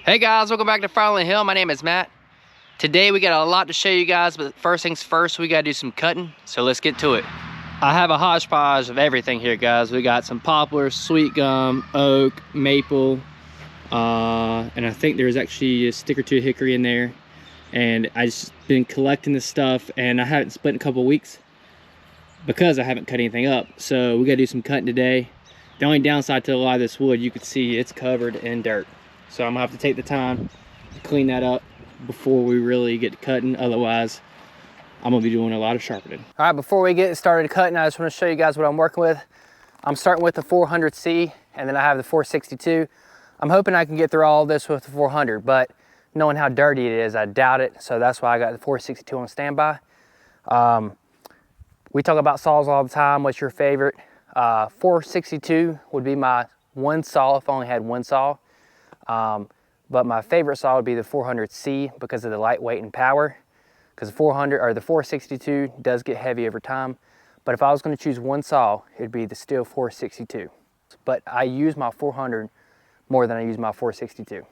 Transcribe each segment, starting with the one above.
Hey guys, welcome back to Firewood Hill. My name is Matt. Today we got a lot to show you guys, but first things first, we gotta do some cutting, so let's get to it. I have a hodgepodge of everything here, guys. We got some poplar, sweet gum, oak, maple, and I think there's actually a stick or two of hickory in there. And I just been collecting this stuff, and I haven't split in a couple of weeks because I haven't cut anything up. So we gotta do some cutting today. The only downside to a lot of this wood, you can see it's covered in dirt. So I'm gonna have to take the time to clean that up before we really get to cutting. Otherwise, I'm gonna be doing a lot of sharpening. All right, before we get started cutting, I just wanna show you guys what I'm working with. I'm starting with the 400C, and then I have the 462. I'm hoping I can get through all of this with the 400, but knowing how dirty it is, I doubt it. So that's why I got the 462 on standby. We talk about saws all the time. What's your favorite? 462 would be my one saw if I only had one saw. But my favorite saw would be the 400C because of the lightweight and power. Because the 462 does get heavy over time. But if I was going to choose one saw, it'd be the Stihl 462. But I use my 400 more than I use my 462.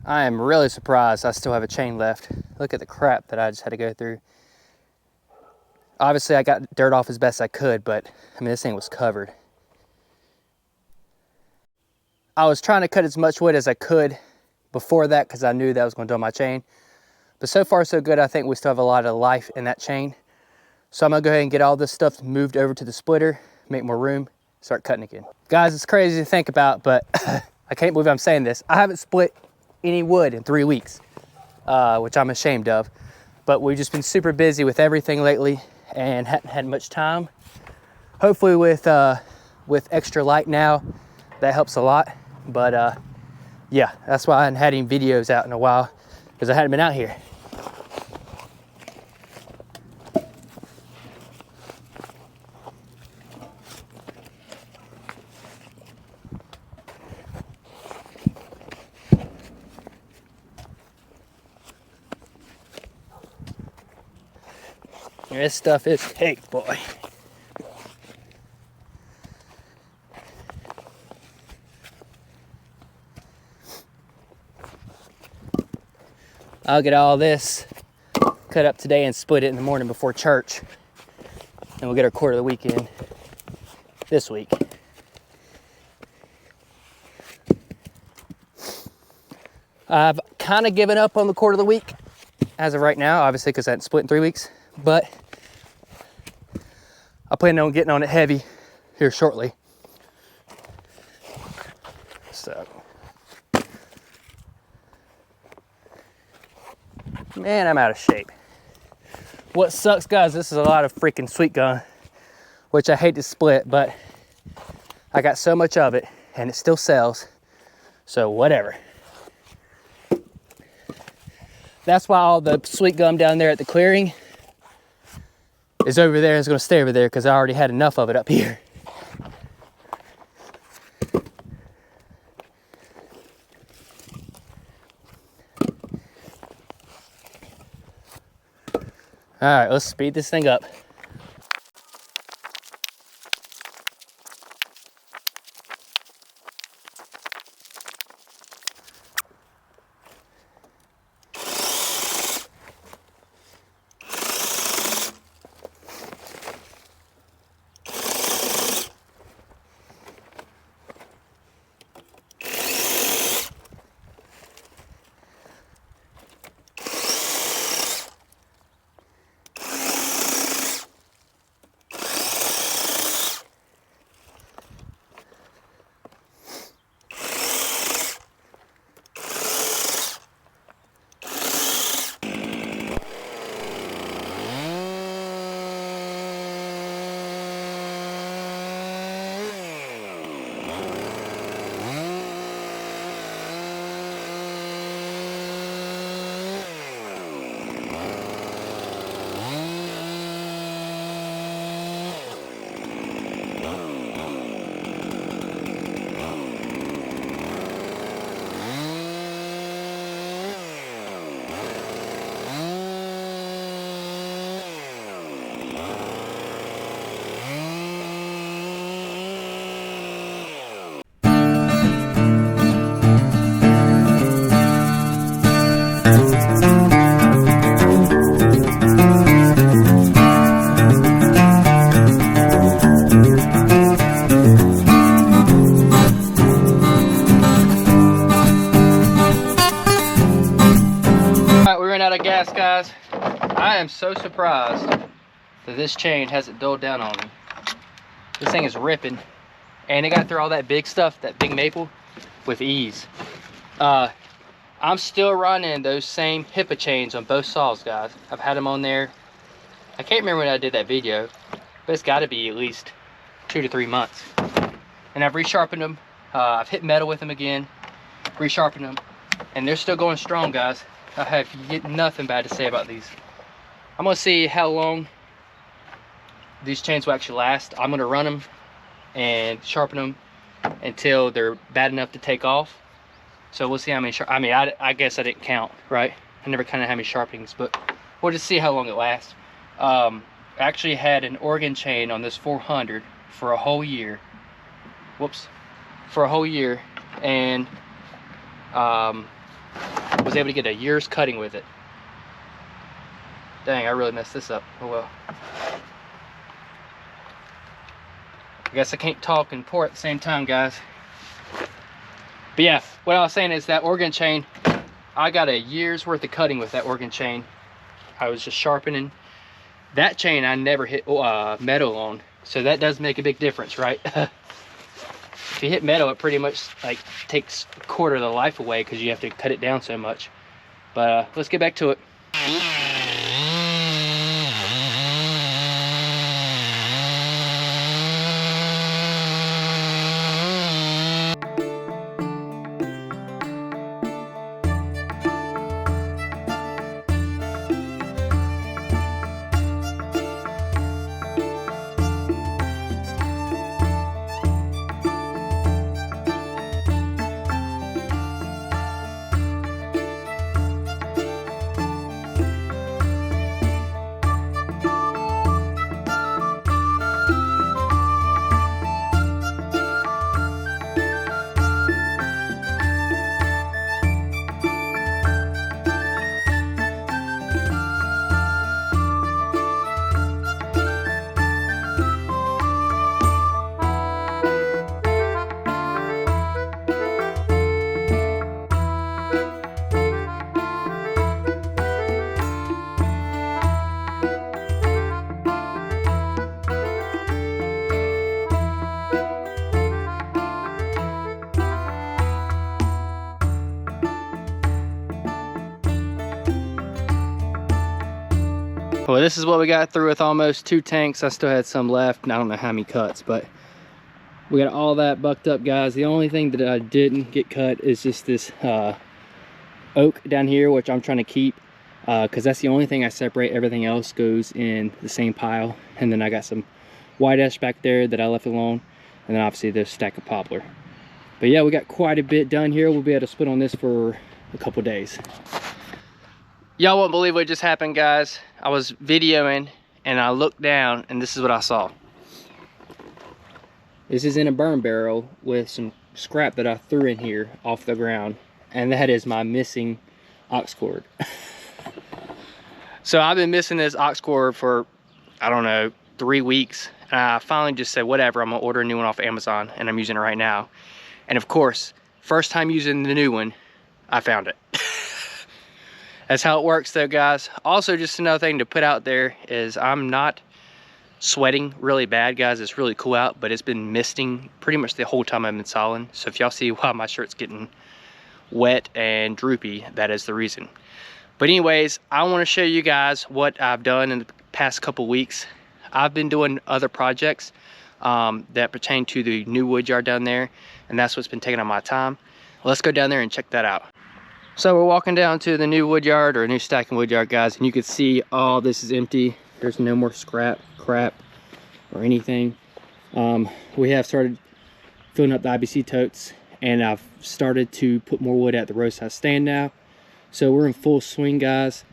I am really surprised I still have a chain left. Look at the crap that I just had to go through. Obviously I got dirt off as best I could, but I mean, this thing was covered. I was trying to cut as much wood as I could before that because I knew that was going to dull my chain. But so far so good. I think we still have a lot of life in that chain. So I'm gonna go ahead and get all this stuff moved over to the splitter, make more room, start cutting again. Guys, it's crazy to think about, but I can't believe I'm saying this. I haven't split any wood in 3 weeks, which I'm ashamed of. But we've just been super busy with everything lately and hadn't had much time. Hopefully with extra light now, that helps a lot. But yeah, that's why I hadn't had any videos out in a while, because I hadn't been out here. This stuff is thick, boy. I'll get all this cut up today and split it in the morning before church. And we'll get our quarter of the week in this week. I've kind of given up on the quarter of the week as of right now, obviously because I hadn't split in 3 weeks. But I plan on getting on it heavy here shortly. So, man, I'm out of shape. What sucks, guys, this is a lot of freaking sweet gum, which I hate to split, but I got so much of it and it still sells. So whatever. That's why all the sweet gum down there at the clearing is over there. It's going to stay over there because I already had enough of it up here. All right, let's speed this thing up. last, guys. I am so surprised that this chain hasn't dulled down on me. This thing is ripping, and it got through all that big stuff, that big maple, with ease. I'm still running those same HIPAA chains on both saws, guys. I've had them on there. I can't remember when I did that video, but it's got to be at least 2 to 3 months. And I've resharpened them. I've hit metal with them again, resharpened them, and they're still going strong, guys. I have nothing bad to say about these. I'm gonna see how long these chains will actually last. I'm gonna run them and sharpen them until they're bad enough to take off. So we'll see how many I guess I didn't count, right? I never counted how many sharpenings, but we'll just see how long it lasts. I actually had an organ chain on this 400 for a whole year. Whoops. For a whole year, and was able to get a year's cutting with it. Dang, I really messed this up. Oh well. I guess I can't talk and pour at the same time, guys. But yeah, what I was saying is that organ chain, I got a year's worth of cutting with that organ chain. I was just sharpening. That chain I never hit metal on, so that does make a big difference, right? If you hit metal, it pretty much like takes a quarter of the life away because you have to cut it down so much. But let's get back to it. Well, this is what we got through with almost 2 tanks. I still had some left, and I don't know how many cuts, but we got all that bucked up, guys. The only thing that I didn't get cut is just this oak down here, which I'm trying to keep because that's the only thing I separate. Everything else goes in the same pile. And then I got some white ash back there that I left alone, and then obviously this stack of poplar. But yeah, we got quite a bit done here. We'll be able to split on this for a couple days. Y'all won't believe what just happened, guys. I was videoing and I looked down and this is what I saw. This is in a burn barrel with some scrap that I threw in here off the ground, and that is my missing aux cord. So I've been missing this aux cord for, I don't know, 3 weeks. And I finally just said, whatever, I'm gonna order a new one off Amazon, and I'm using it right now. And of course, first time using the new one, I found it. That's how it works though, guys. Also, just another thing to put out there is I'm not sweating really bad, guys. It's really cool out, but it's been misting pretty much the whole time I've been sawing. So if y'all see why my shirt's getting wet and droopy, that is the reason. But anyways, I want to show you guys what I've done in the past couple weeks. I've been doing other projects that pertain to the new woodyard down there, and that's what's been taking up my time. Let's go down there and check that out. So we're walking down to the new woodyard, or new stacking woodyard, guys, and you can see all this is empty. There's no more scrap, crap, or anything. We have started filling up the IBC totes, and I've started to put more wood at the roadside stand now. So we're in full swing, guys.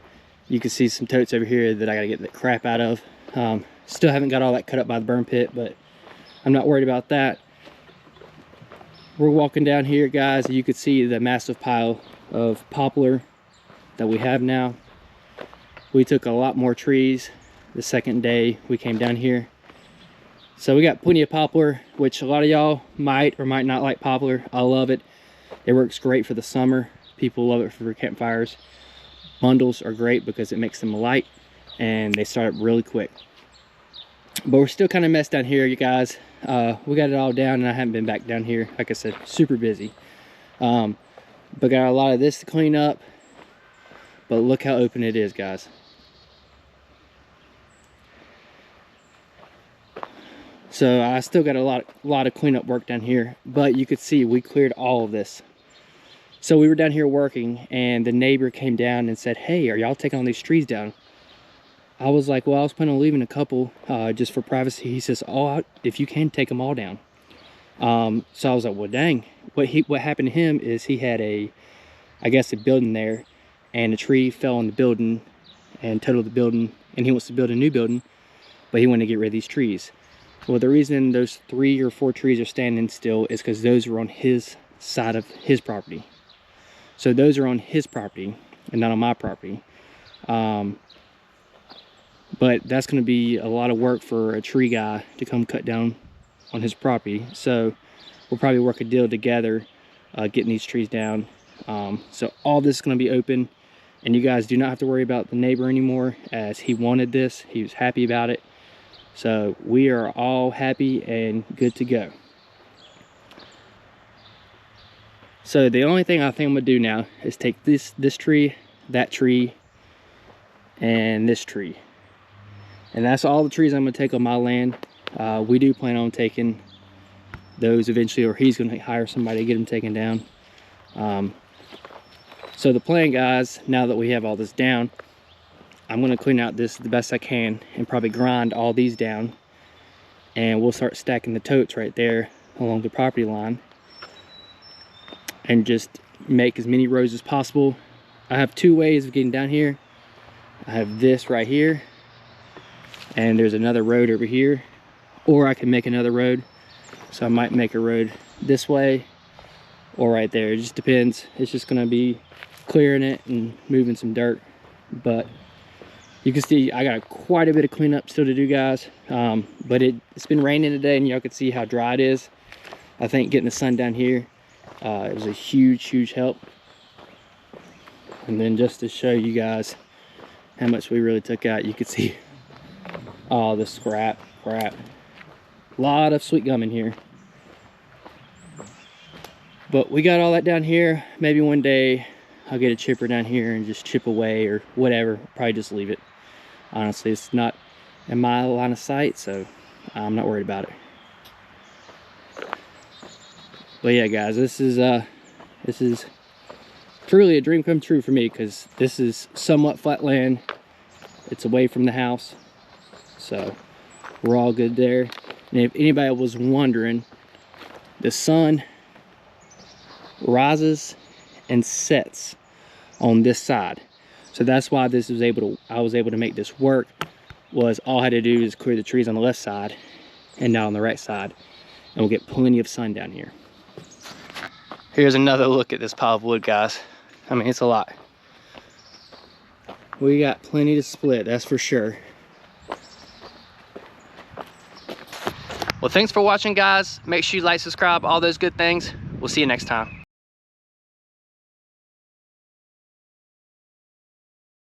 You can see some totes over here that I gotta get the crap out of. Still haven't got all that cut up by the burn pit, but I'm not worried about that. We're walking down here, guys, and you can see the massive pile of poplar that we have now. We took a lot more trees the second day we came down here. So we got plenty of poplar, which a lot of y'all might or might not like poplar. I love it. It works great for the summer. People love it for campfires. Bundles are great because it makes them light and they start up really quick. But we're still kind of messed down here, you guys. We got it all down and I haven't been back down here. Like I said, super busy. But got a lot of this to clean up. But look how open it is, guys. So I still got a lot of cleanup work down here, but you could see we cleared all of this. So we were down here working and the neighbor came down and said, "Hey, are y'all taking all these trees down?" I was like, "Well, I was planning on leaving a couple just for privacy." He says, "Oh, if you can, take them all down." So I was like, "Well, dang." What happened to him is he had I guess a building there, and a tree fell on the building and totaled the building, and he wants to build a new building, but he wanted to get rid of these trees. Well, the reason those 3 or 4 trees are standing still is because those are on his side of his property. So those are on his property and not on my property. But that's going to be a lot of work for a tree guy to come cut down on his property. So we'll probably work a deal together getting these trees down. So all this is going to be open, and you guys do not have to worry about the neighbor anymore, as he wanted this. He was happy about it. So we are all happy and good to go. So the only thing I think I'm gonna do now is take this tree, that tree, and this tree. And that's all the trees I'm gonna take on my land. We do plan on taking those eventually, or he's gonna hire somebody to get them taken down. So the plan, guys, now that we have all this down, I'm gonna clean out this the best I can and probably grind all these down, and we'll start stacking the totes right there along the property line and just make as many rows as possible. I have 2 ways of getting down here. I have this right here, and there's another road over here, or I can make another road. So I might make a road this way or right there. It just depends. It's just gonna be clearing it and moving some dirt. But you can see I got quite a bit of cleanup still to do, guys. But it's been raining today, and y'all can see how dry it is. I think getting the sun down here it was a huge help. And then just to show you guys how much we really took out, you can see all the scrap. A lot of sweet gum in here. But we got all that down here. Maybe one day I'll get a chipper down here and just chip away or whatever. Probably just leave it. Honestly, it's not in my line of sight, so I'm not worried about it. But yeah, guys, this is truly a dream come true for me, because this is somewhat flat land. It's away from the house, so we're all good there. And if anybody was wondering, the sun rises and sets on this side, so that's why I was able to make this work. Was all I had to do is clear the trees on the left side and not on the right side, and we'll get plenty of sun down here. Here's another look at this pile of wood, guys. I mean, it's a lot. We got plenty to split, that's for sure. Well, thanks for watching, guys. Make sure you like, subscribe, all those good things. We'll see you next time.